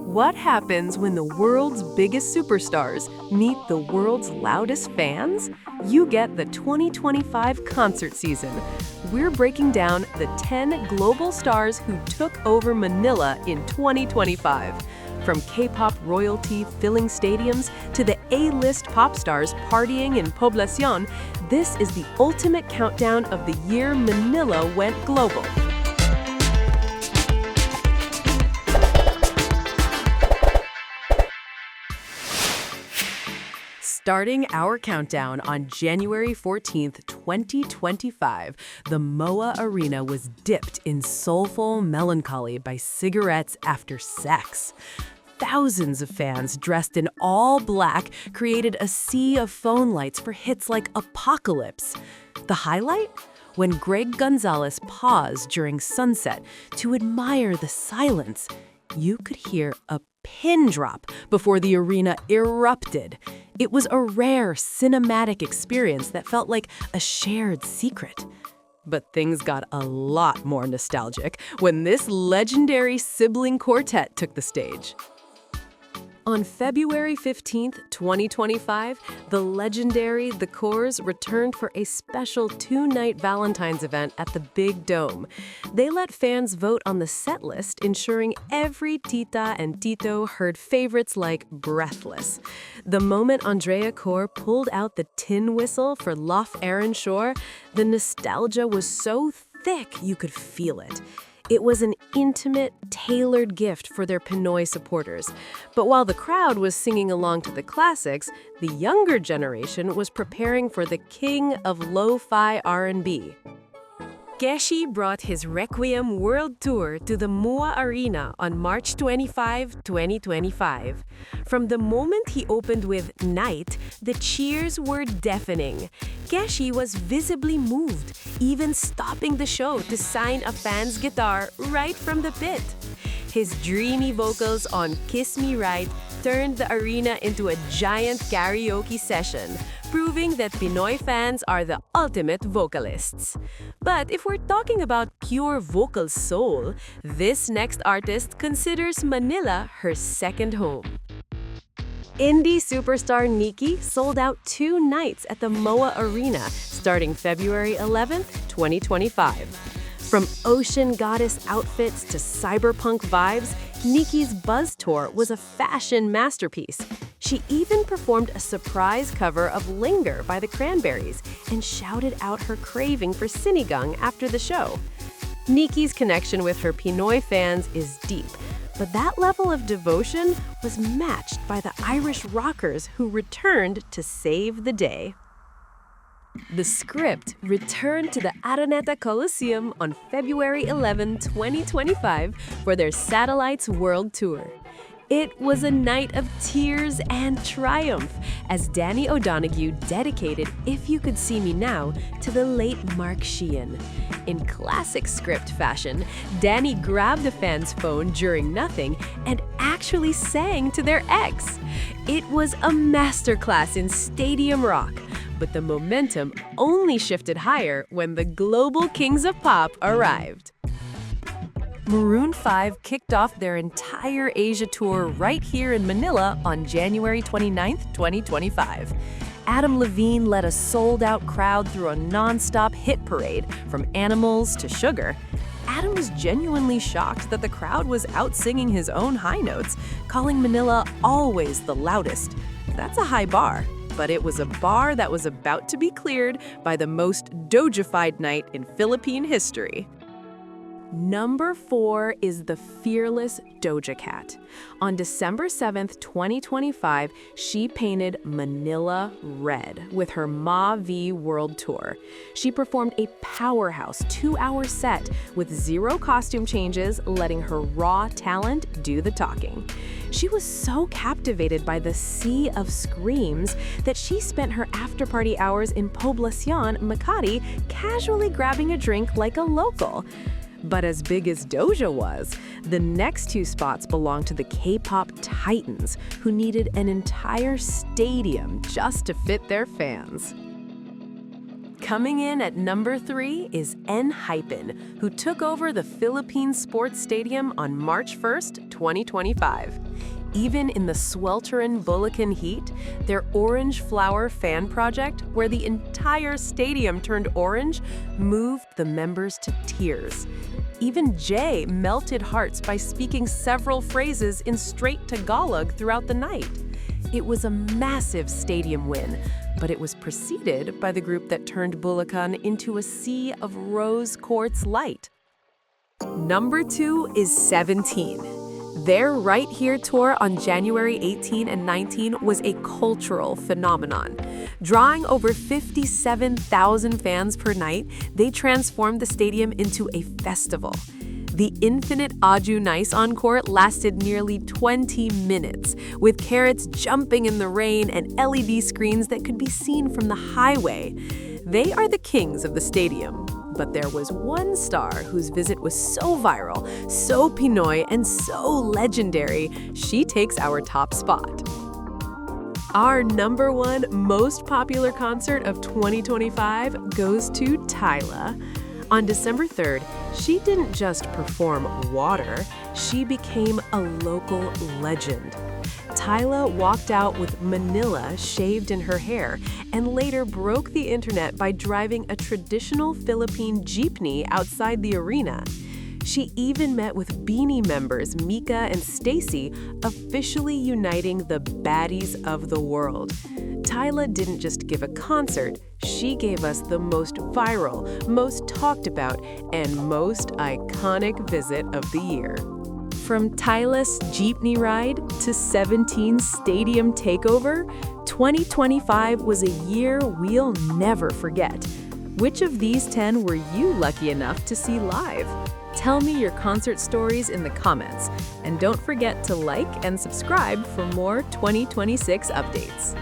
What happens when the world's biggest superstars meet the world's loudest fans? You get the 2025 concert season. We're breaking down the 10 global stars who took over Manila in 2025. From K-pop royalty filling stadiums to the A-list pop stars partying in Poblacion, this is the ultimate countdown of the year Manila went global. Starting our countdown on January 14th, 2025, the MOA Arena was dipped in soulful melancholy by cigarettes after sex. Thousands of fans dressed in all black created a sea of phone lights for hits like Apocalypse. The highlight? When Greg Gonzalez paused during sunset to admire the silence, you could hear a pin drop before the arena erupted. It was a rare cinematic experience that felt like a shared secret. But things got a lot more nostalgic when this legendary sibling quartet took the stage. On February 15th, 2025, the legendary The Corrs returned for a special two-night Valentine's event at the Big Dome. They let fans vote on the set list, ensuring every tita and tito heard favorites like Breathless. The moment Andrea Corr pulled out the tin whistle for Lough Aaron Shore, the nostalgia was so thick you could feel it. It was an intimate, tailored gift for their Pinoy supporters. But while the crowd was singing along to the classics, the younger generation was preparing for the king of lo-fi R&B. Keshi brought his Requiem World Tour to the MOA Arena on March 25, 2025. From the moment he opened with Night, the cheers were deafening. Keshi was visibly moved, even stopping the show to sign a fan's guitar right from the pit. His dreamy vocals on Kiss Me Right turned the arena into a giant karaoke session, proving that Pinoy fans are the ultimate vocalists. But if we're talking about pure vocal soul, this next artist considers Manila her second home. Indie superstar NIKI sold out 2 nights at the MOA Arena starting February 11th, 2025. From ocean goddess outfits to cyberpunk vibes, NIKI's Buzz Tour was a fashion masterpiece. She even performed a surprise cover of Linger by the Cranberries and shouted out her craving for sinigang after the show. NIKI's connection with her Pinoy fans is deep, but that level of devotion was matched by the Irish rockers who returned to save the day. The Script returned to the Araneta Coliseum on February 11, 2025 for their Satellites World Tour. It was a night of tears and triumph as Danny O'Donoghue dedicated If You Could See Me Now to the late Mark Sheehan. In classic Script fashion, Danny grabbed a fan's phone during Nothing and actually sang to their ex. It was a masterclass in stadium rock, but the momentum only shifted higher when the global kings of pop arrived. Maroon 5 kicked off their entire Asia tour right here in Manila on January 29, 2025. Adam Levine led a sold-out crowd through a non-stop hit parade, from Animals to Sugar. Adam was genuinely shocked that the crowd was out-singing his own high notes, calling Manila always the loudest. That's a high bar, but it was a bar that was about to be cleared by the most Doja-fied night in Philippine history. Number 4 is the fearless Doja Cat. On December 7th, 2025, she painted Manila red with her Ma V World Tour. She performed a powerhouse 2-hour set with 0 costume changes, letting her raw talent do the talking. She was so captivated by the sea of screams that she spent her after-party hours in Poblacion, Makati, casually grabbing a drink like a local. But as big as Doja was, the next 2 spots belonged to the K-pop titans, who needed an entire stadium just to fit their fans. Coming in at number 3 is ENHYPEN, who took over the Philippine Sports Stadium on March 1st, 2025. Even in the sweltering Bulacan heat, their Orange Flower fan project, where the entire stadium turned orange, moved the members to tears. Even Jay melted hearts by speaking several phrases in straight Tagalog throughout the night. It was a massive stadium win, but it was preceded by the group that turned Bulacan into a sea of rose quartz light. Number 2 is 17. Their Right Here tour on January 18 and 19 was a cultural phenomenon. Drawing over 57,000 fans per night, they transformed the stadium into a festival. The infinite Aju Nice encore lasted nearly 20 minutes, with carrots jumping in the rain and LED screens that could be seen from the highway. They are the kings of the stadium. But there was one star whose visit was so viral, so Pinoy, and so legendary, she takes our top spot. Our number 1 most popular concert of 2025 goes to Tyla. On December 3rd, she didn't just perform water, she became a local legend. Tyla walked out with Manila shaved in her hair and later broke the internet by driving a traditional Philippine Jeepney outside the arena. She even met with BINI members Mika and Stacy, officially uniting the baddies of the world. Tyla didn't just give a concert, she gave us the most viral, most talked about, and most iconic visit of the year. From Tyla's Jeepney ride to 17's stadium takeover, 2025 was a year we'll never forget. Which of these 10 were you lucky enough to see live? Tell me your concert stories in the comments, and don't forget to like and subscribe for more 2026 updates.